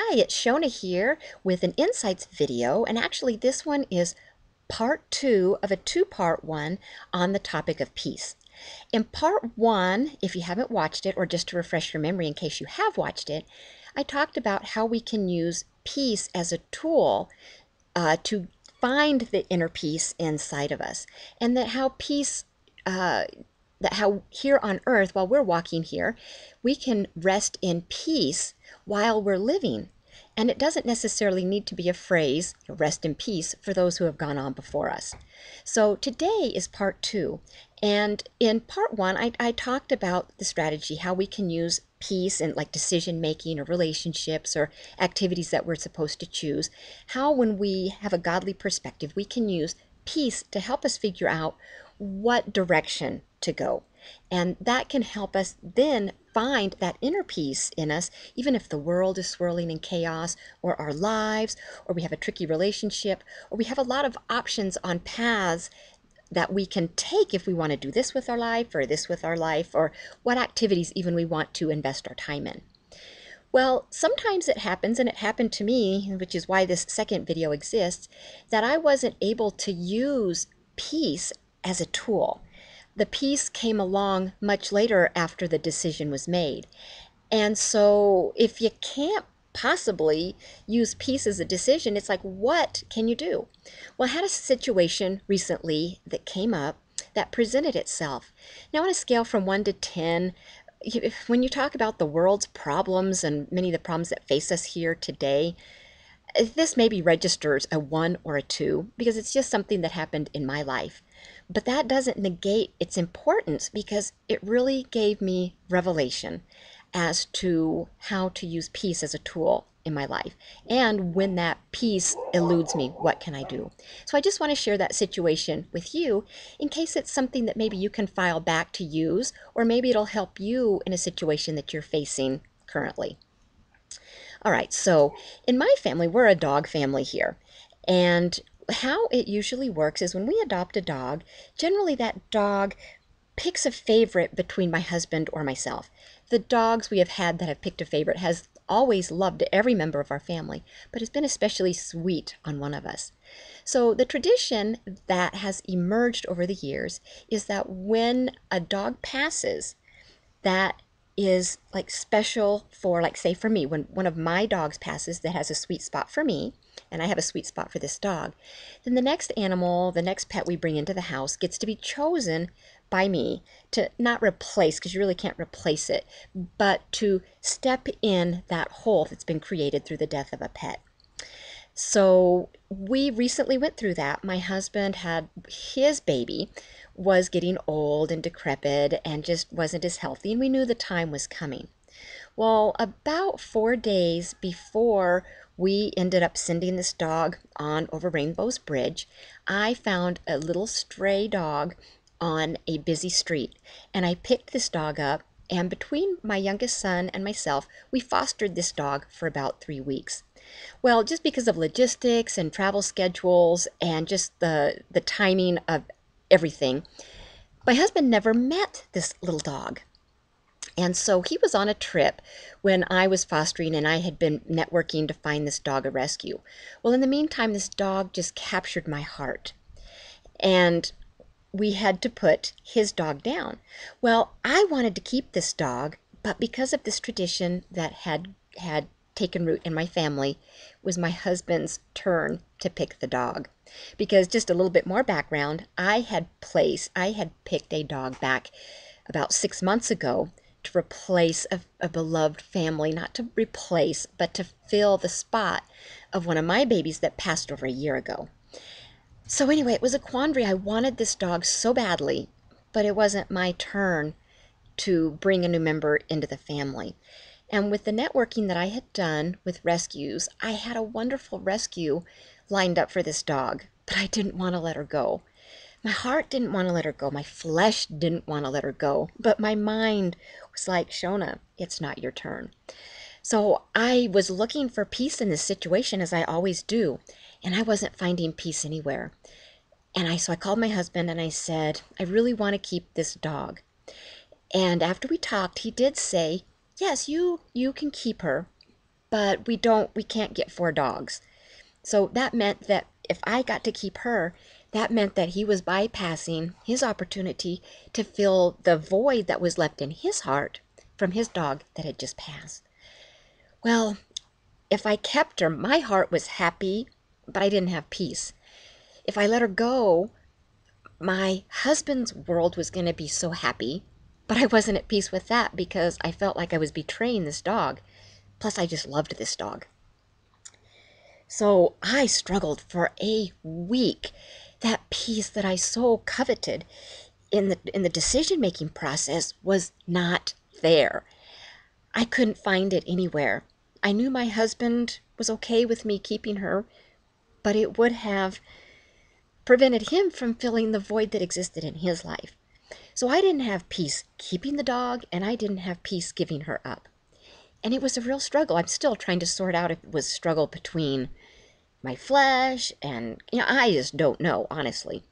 Hi, it's Shona here with an Insights video, and actually this one is part two of a two-part one on the topic of peace. In part one, if you haven't watched it, or just to refresh your memory in case you have watched it, I talked about how we can use peace as a tool to find the inner peace inside of us, and that how peace that how here on earth, while we're walking here, we can rest in peace while we're living. And it doesn't necessarily need to be a phrase, rest in peace, for those who have gone on before us. So today is part two. And in part one, I talked about the strategy, how we can use peace in like decision making or relationships or activities that we're supposed to choose. How, when we have a godly perspective, we can use peace to help us figure out what direction to go. And that can help us then find that inner peace in us, even if the world is swirling in chaos, or our lives, or we have a tricky relationship, or we have a lot of options on paths that we can take if we want to do this with our life, or this with our life, or what activities even we want to invest our time in. Well, sometimes it happens, and it happened to me, which is why this second video exists, that I wasn't able to use peace as a tool. The peace came along much later after the decision was made. And so if you can't possibly use peace as a decision, it's like, what can you do? Well, I had a situation recently that came up that presented itself. Now, on a scale from 1 to 10, when you talk about the world's problems and many of the problems that face us here today, this maybe registers a 1 or a 2 because it's just something that happened in my life. But that doesn't negate its importance because it really gave me revelation as to how to use peace as a tool in my life. And when that peace eludes me, what can I do? So I just want to share that situation with you in case it's something that maybe you can file back to use, or maybe it'll help you in a situation that you're facing currently. All right, so in my family, we're a dog family here. And how it usually works is when we adopt a dog, generally that dog picks a favorite between my husband or myself. The dogs we have had that have picked a favorite has always loved every member of our family, but has been especially sweet on one of us. So the tradition that has emerged over the years is that when a dog passes, that is like special for, like, say for me, when one of my dogs passes that has a sweet spot for me, and I have a sweet spot for this dog, then the next animal, the next pet we bring into the house gets to be chosen by me to not replace, because you really can't replace it, but to step in that hole that's been created through the death of a pet. So we recently went through that. My husband had his baby was getting old and decrepit and just wasn't as healthy, and we knew the time was coming. Well, about 4 days before we ended up sending this dog on over Rainbow's Bridge, I found a little stray dog on a busy street, and I picked this dog up, and between my youngest son and myself, we fostered this dog for about 3 weeks. Well, just because of logistics and travel schedules and just the timing of everything, my husband never met this little dog. And so he was on a trip when I was fostering, and I had been networking to find this dog a rescue. Well, in the meantime, this dog just captured my heart. And we had to put his dog down. Well, I wanted to keep this dog, but because of this tradition that had taken root in my family, it was my husband's turn to pick the dog. Because just a little bit more background, I had picked a dog back about 6 months ago to replace a beloved family, not to replace, but to fill the spot of one of my babies that passed over a year ago. So anyway, it was a quandary. I wanted this dog so badly, but it wasn't my turn to bring a new member into the family. And with the networking that I had done with rescues, I had a wonderful rescue lined up for this dog, but I didn't want to let her go. My heart didn't want to let her go. My flesh didn't want to let her go. But my mind was like, Shona, it's not your turn. So I was looking for peace in this situation, as I always do, and I wasn't finding peace anywhere. And so I called my husband and I said, I really want to keep this dog. And after we talked, he did say, yes, you can keep her, but we can't get 4 dogs. So that meant that if I got to keep her, that meant that he was bypassing his opportunity to fill the void that was left in his heart from his dog that had just passed. Well, if I kept her, my heart was happy, but I didn't have peace. If I let her go, my husband's world was going to be so happy, but I wasn't at peace with that because I felt like I was betraying this dog. Plus, I just loved this dog. So I struggled for a week. That peace that I so coveted in the decision-making process was not there. I couldn't find it anywhere. I knew my husband was okay with me keeping her, but it would have prevented him from filling the void that existed in his life. So I didn't have peace keeping the dog, and I didn't have peace giving her up. And it was a real struggle. I'm still trying to sort out if it was a struggle between my flesh and, I just don't know, honestly.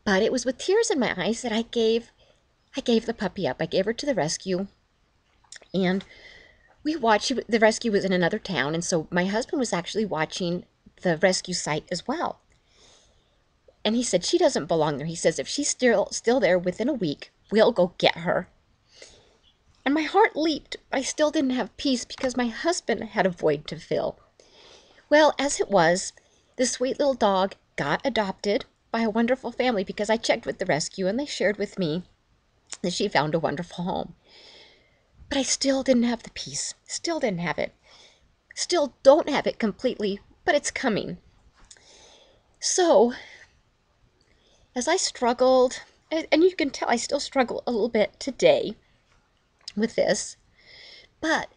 But it was with tears in my eyes that I gave the puppy up. I gave her to the rescue, and we watched. The rescue was in another town, and so my husband was actually watching the rescue site as well. And he said, she doesn't belong there. He says, if she's still there within a week, we'll go get her. And my heart leaped. I still didn't have peace because my husband had a void to fill. Well, as it was, this sweet little dog got adopted by a wonderful family because I checked with the rescue and they shared with me that she found a wonderful home. But I still didn't have the peace. Still didn't have it. Still don't have it completely, but it's coming. So, as I struggled, and you can tell I still struggle a little bit today with this, but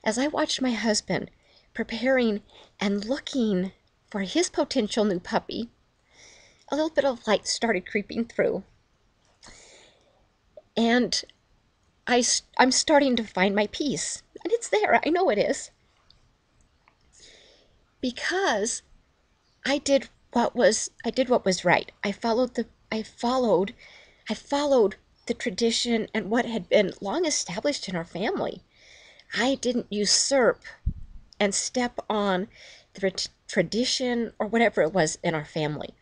as I watched my husband preparing and looking for his potential new puppy, a little bit of light started creeping through. And I'm starting to find my peace. And it's there. I know it is. Because I did what was right. I followed the tradition and what had been long established in our family. I didn't usurp and step on the tradition or whatever it was in our family.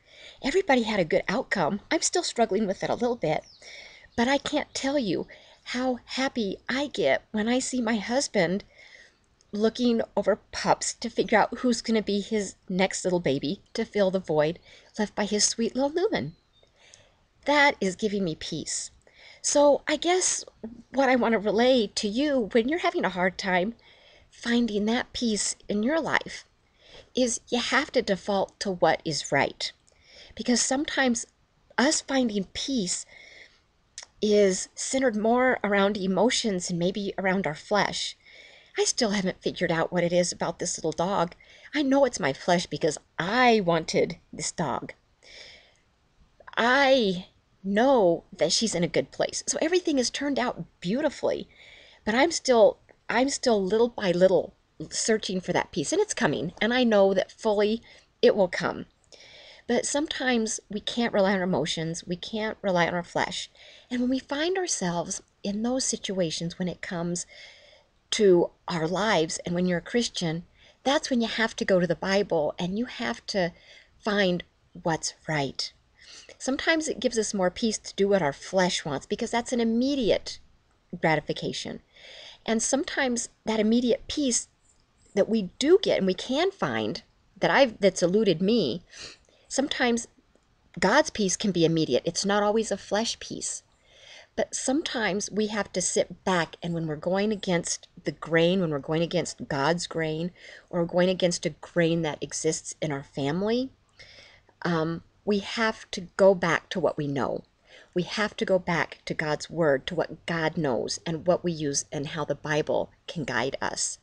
Everybody had a good outcome. I'm still struggling with it a little bit, but I can't tell you how happy I get when I see my husband looking over pups to figure out who's going to be his next little baby to fill the void left by his sweet little Newman. That is giving me peace. So I guess what I want to relay to you when you're having a hard time finding that peace in your life is you have to default to what is right. Because sometimes us finding peace is centered more around emotions and maybe around our flesh. I still haven't figured out what it is about this little dog. I know it's my flesh because I wanted this dog. I know that she's in a good place. So everything has turned out beautifully, but I'm still little by little searching for that peace, and it's coming, and I know that fully it will come. But sometimes we can't rely on our emotions, we can't rely on our flesh. And when we find ourselves in those situations when it comes to our lives and when you're a Christian, that's when you have to go to the Bible and you have to find what's right. Sometimes it gives us more peace to do what our flesh wants because that's an immediate gratification. And sometimes that immediate peace that we do get and we can find that's eluded me, sometimes God's peace can be immediate. It's not always a flesh peace. But sometimes we have to sit back, and when we're going against the grain, when we're going against God's grain, or going against a grain that exists in our family, we have to go back to what we know. We have to go back to God's word, to what God knows, and what we use, and how the Bible can guide us.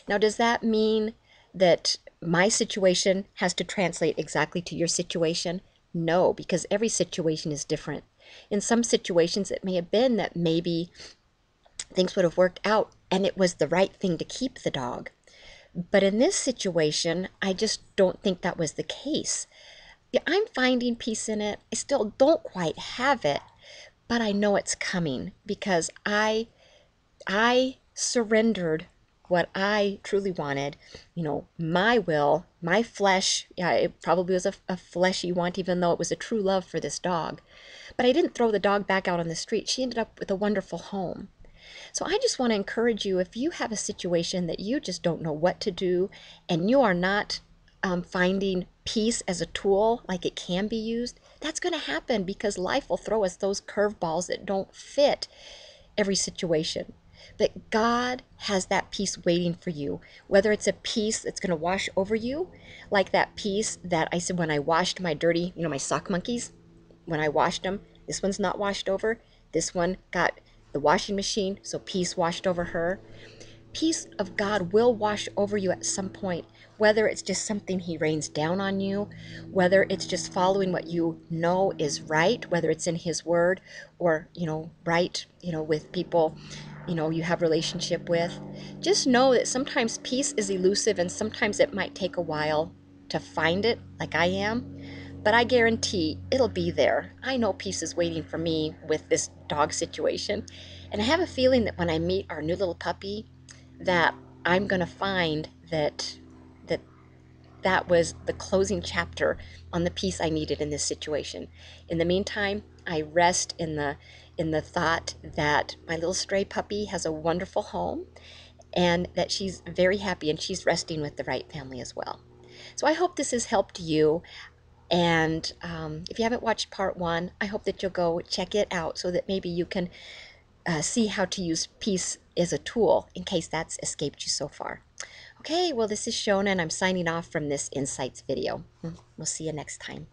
Now, does that mean that my situation has to translate exactly to your situation? No, because every situation is different. In some situations, it may have been that maybe things would have worked out and it was the right thing to keep the dog. But in this situation, I just don't think that was the case. Yeah, I'm finding peace in it. I still don't quite have it, but I know it's coming because I surrendered what I truly wanted, my will, my flesh. Yeah, it probably was a fleshy want, even though it was a true love for this dog. But I didn't throw the dog back out on the street. She ended up with a wonderful home. So I just want to encourage you, if you have a situation that you just don't know what to do and you are not finding peace as a tool like it can be used, that's going to happen because life will throw us those curveballs that don't fit every situation. But God has that peace waiting for you, whether it's a peace that's going to wash over you, like that peace that I said when I washed my dirty, my sock monkeys, when I washed them, this one's not washed over. This one got the washing machine, so peace washed over her. Peace of God will wash over you at some point, whether it's just something He rains down on you, whether it's just following what you know is right, whether it's in His Word or, right, with people, you have relationship with. Just know that sometimes peace is elusive and sometimes it might take a while to find it, like I am. But I guarantee it'll be there. I know peace is waiting for me with this dog situation. And I have a feeling that when I meet our new little puppy, that I'm going to find that that was the closing chapter on the peace I needed in this situation. In the meantime, I rest in the thought that my little stray puppy has a wonderful home and that she's very happy and she's resting with the right family as well. So I hope this has helped you. And if you haven't watched part one, I hope that you'll go check it out so that maybe you can see how to use peace as a tool in case that's escaped you so far. Okay, well, this is Shona, and I'm signing off from this Insights video. We'll see you next time.